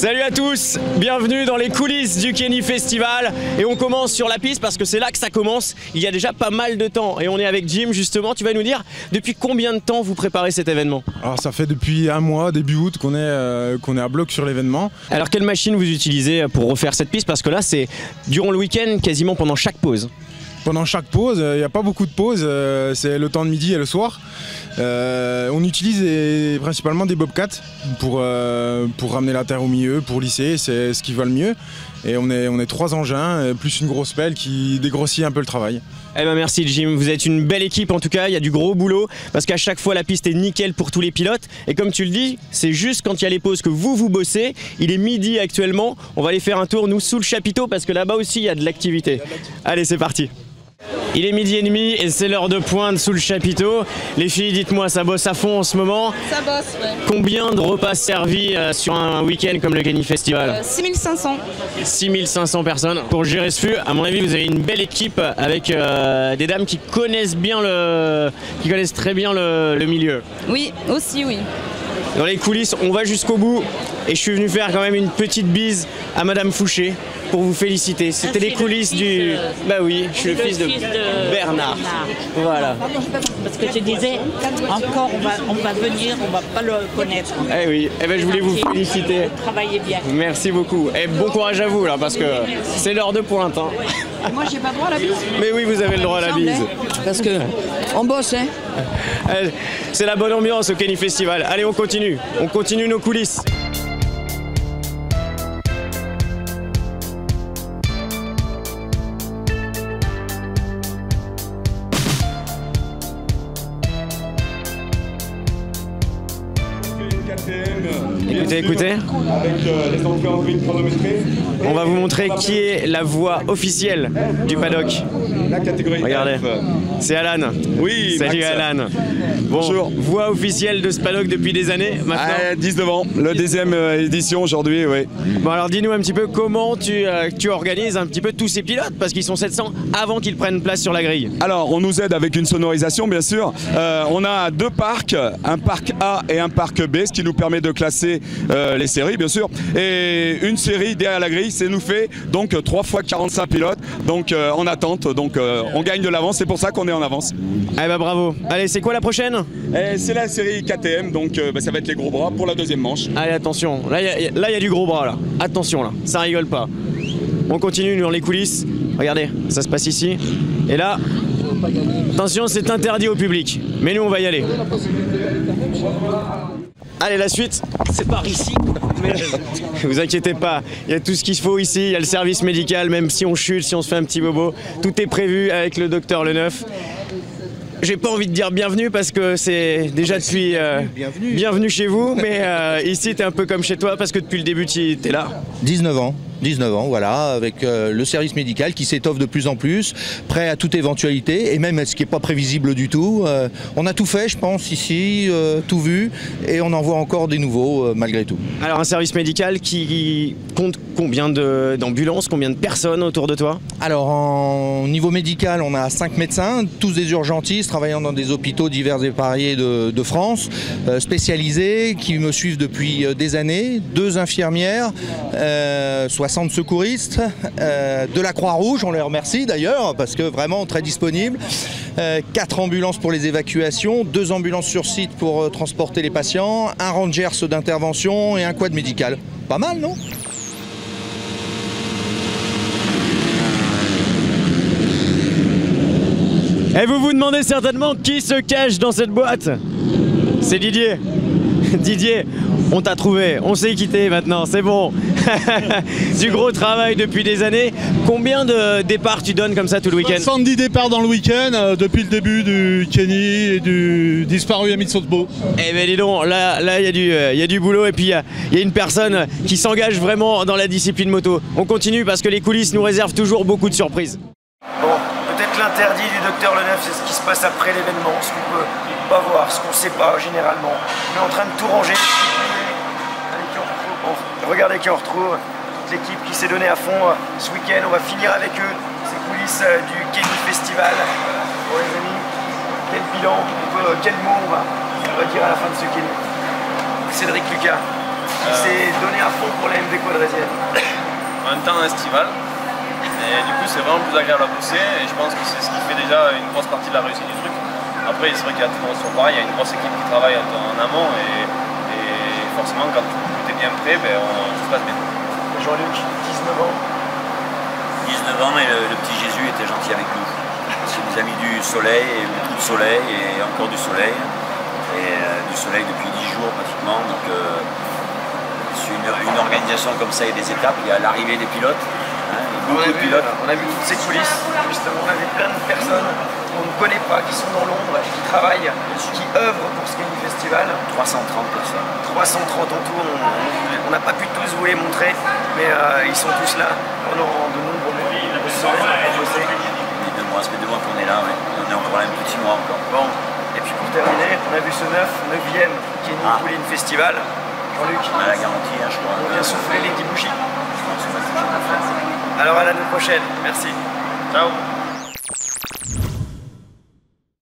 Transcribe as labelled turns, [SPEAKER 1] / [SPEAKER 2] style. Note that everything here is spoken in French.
[SPEAKER 1] Salut à tous, bienvenue dans les coulisses du Kenny Festival et on commence sur la piste parce que c'est là que ça commence, il y a déjà pas mal de temps et on est avec Jim justement. Tu vas nous dire depuis combien de temps vous préparez cet événement?
[SPEAKER 2] Alors ça fait depuis un mois, début août qu'on est à bloc sur l'événement.
[SPEAKER 1] Alors quelle machine vous utilisez pour refaire cette piste, parce que là c'est durant le week-end, quasiment pendant chaque pause?
[SPEAKER 2] Pendant chaque pause, il n'y a pas beaucoup de pauses, c'est le temps de midi et le soir. On utilise principalement des bobcats pour ramener la terre au milieu, pour lisser, c'est ce qui va le mieux. Et on est 3 engins, plus une grosse pelle qui dégrossit un peu le travail.
[SPEAKER 1] Eh ben merci Jim, vous êtes une belle équipe en tout cas, il y a du gros boulot parce qu'à chaque fois la piste est nickel pour tous les pilotes et comme tu le dis, c'est juste quand il y a les pauses que vous bossez. Il est midi actuellement, on va aller faire un tour nous sous le chapiteau parce que là-bas aussi il y a de l'activité. Allez, c'est parti. Il est 12h30 et c'est l'heure de pointe sous le chapiteau. Les filles, dites-moi, ça bosse à fond en ce moment?
[SPEAKER 3] Ça bosse, ouais.
[SPEAKER 1] Combien de repas servis sur un week-end comme le Kenny Festival?
[SPEAKER 3] 6500.
[SPEAKER 1] 6500 personnes. Pour gérer ce flux, à mon avis, vous avez une belle équipe avec des dames qui connaissent très bien le milieu.
[SPEAKER 3] Oui, aussi, oui.
[SPEAKER 1] Dans les coulisses, on va jusqu'au bout et je suis venu faire quand même une petite bise à Madame Fouché pour vous féliciter. C'était les coulisses du... Bah oui, je suis le fils de Bernard. Voilà.
[SPEAKER 4] Parce que tu disais, encore on va venir, on va pas le connaître.
[SPEAKER 1] Eh oui, eh ben, je voulais vous féliciter.
[SPEAKER 4] Vous travaillez bien.
[SPEAKER 1] Merci beaucoup. Et bon courage à vous là, parce que c'est l'heure de pointe. Hein.
[SPEAKER 5] Moi j'ai pas droit à la bise.
[SPEAKER 1] Mais oui, vous avez le droit à la bise.
[SPEAKER 5] Parce que on bosse, hein.
[SPEAKER 1] C'est la bonne ambiance au Kenny Festival. Allez, on continue nos coulisses. Écoutez.
[SPEAKER 6] Avec les entrées en grille chronométrées.
[SPEAKER 1] On va vous montrer qui est la voix officielle du paddock.
[SPEAKER 6] La catégorie.
[SPEAKER 1] Regardez,
[SPEAKER 6] F.
[SPEAKER 1] c'est Alan.
[SPEAKER 6] Oui,
[SPEAKER 1] salut
[SPEAKER 6] Max.
[SPEAKER 1] Alan. Bon,
[SPEAKER 6] bonjour.
[SPEAKER 1] Voix officielle de ce paddock depuis des années maintenant.
[SPEAKER 6] 19 ans, le deuxième édition aujourd'hui, oui.
[SPEAKER 1] Bon alors dis-nous un petit peu comment tu organises un petit peu tous ces pilotes, parce qu'ils sont 700 avant qu'ils prennent place sur la grille.
[SPEAKER 6] Alors on nous aide avec une sonorisation bien sûr. On a 2 parcs, un parc A et un parc B, ce qui nous permet de classer les séries bien sûr. Et une série derrière la grille, c'est nous fait donc 3 fois 45 pilotes, donc en attente, donc on gagne de l'avance, c'est pour ça qu'on est en avance.
[SPEAKER 1] Eh ben bravo. Allez, c'est quoi la prochaine?
[SPEAKER 6] C'est la série KTM, donc ça va être les gros bras pour la deuxième manche.
[SPEAKER 1] Allez, attention, là il y a du gros bras là. Attention là, ça rigole pas. On continue dans les coulisses. Regardez, ça se passe ici. Et là, attention, c'est interdit au public. Mais nous on va y aller. Allez, la suite, c'est par ici. Mais vous inquiétez pas, il y a tout ce qu'il faut ici, il y a le service médical, même si on chute, si on se fait un petit bobo, tout est prévu avec le docteur Leneuf. J'ai pas envie de dire bienvenue parce que c'est déjà depuis... bienvenue chez vous, mais ici t'es un peu comme chez toi parce que depuis le début t'es là.
[SPEAKER 7] 19 ans, voilà, avec le service médical qui s'étoffe de plus en plus, prêt à toute éventualité, et même à ce qui n'est pas prévisible du tout. On a tout fait, je pense, ici, tout vu, et on en voit encore des nouveaux, malgré tout.
[SPEAKER 1] Alors un service médical qui compte combien d'ambulances, combien de personnes autour de toi?
[SPEAKER 7] Alors, au niveau médical, on a 5 médecins, tous des urgentistes, travaillant dans des hôpitaux divers et variés de France, spécialisés, qui me suivent depuis des années, 2 infirmières, 60 secouristes, de la Croix-Rouge, on les remercie d'ailleurs, parce que vraiment très disponibles, 4 ambulances pour les évacuations, 2 ambulances sur site pour transporter les patients, un rangers d'intervention et un quad médical. Pas mal, non ?
[SPEAKER 1] Et vous vous demandez certainement qui se cache dans cette boîte? C'est Didier. Didier, on t'a trouvé, on sait qui t'es maintenant, c'est bon. Du gros travail depuis des années. Combien de départs tu donnes comme ça tout le week-end?
[SPEAKER 8] 70 départs dans le week-end depuis le début du Kenny et du disparu Ami de Sautebo.
[SPEAKER 1] Eh ben dis donc, là il y a du boulot et puis il y a une personne qui s'engage vraiment dans la discipline moto. On continue parce que les coulisses nous réservent toujours beaucoup de surprises. Bon, peut-être l'interdit du docteur Leneuf, c'est ce qui se passe après l'événement, ce qu'on peut pas voir, ce qu'on sait pas généralement. On est en train de tout ranger. Regardez qui on retrouve, toute l'équipe qui s'est donnée à fond ce week-end. On va finir avec eux, ces coulisses du Kenny Festival. Bon les amis, quel bilan, quel mot on va dire à la fin de ce Kenny? Cédric Lucas.
[SPEAKER 9] qui s'est donné à fond pour la MV quadrésienne.
[SPEAKER 10] En même temps estival. Et du coup, c'est vraiment plus agréable à bosser. Et je pense que c'est ce qui fait déjà une grosse partie de la réussite du truc. Après, c'est vrai qu'il y a toujours pareil, il y a une grosse équipe qui travaille en amont. Et forcément, quand tout est bien prêt, tout se passe bien.
[SPEAKER 9] Jean-Luc, 19 ans.
[SPEAKER 11] 19 ans, et le petit Jésus était gentil avec nous. Parce qu'il nous a mis du soleil, et beaucoup de soleil, et encore du soleil. Et du soleil depuis 10 jours pratiquement. Donc c'est une organisation comme ça et des étapes. Il y a l'arrivée des pilotes.
[SPEAKER 9] On a vu toutes ces coulisses, justement, on a vu plein de personnes qu'on ne connaît pas, qui sont dans l'ombre, qui travaillent, qui œuvrent pour ce Kenny Festival.
[SPEAKER 11] 330 personnes.
[SPEAKER 9] 330 en tout, on n'a pas pu tous vous les montrer, mais ils sont tous là pendant de nombreuses semaines à bosser.
[SPEAKER 11] Ça fait 2 mois qu'on est là, ouais. On est encore là un petit mois encore.
[SPEAKER 9] Bon, et puis pour terminer, on a vu ce 9e Kenny Pouline Festival. Jean-Luc,
[SPEAKER 11] on a la garantie, je crois.
[SPEAKER 9] On vient souffler les 10 bougies. Alors à l'année prochaine, merci.
[SPEAKER 10] Ciao.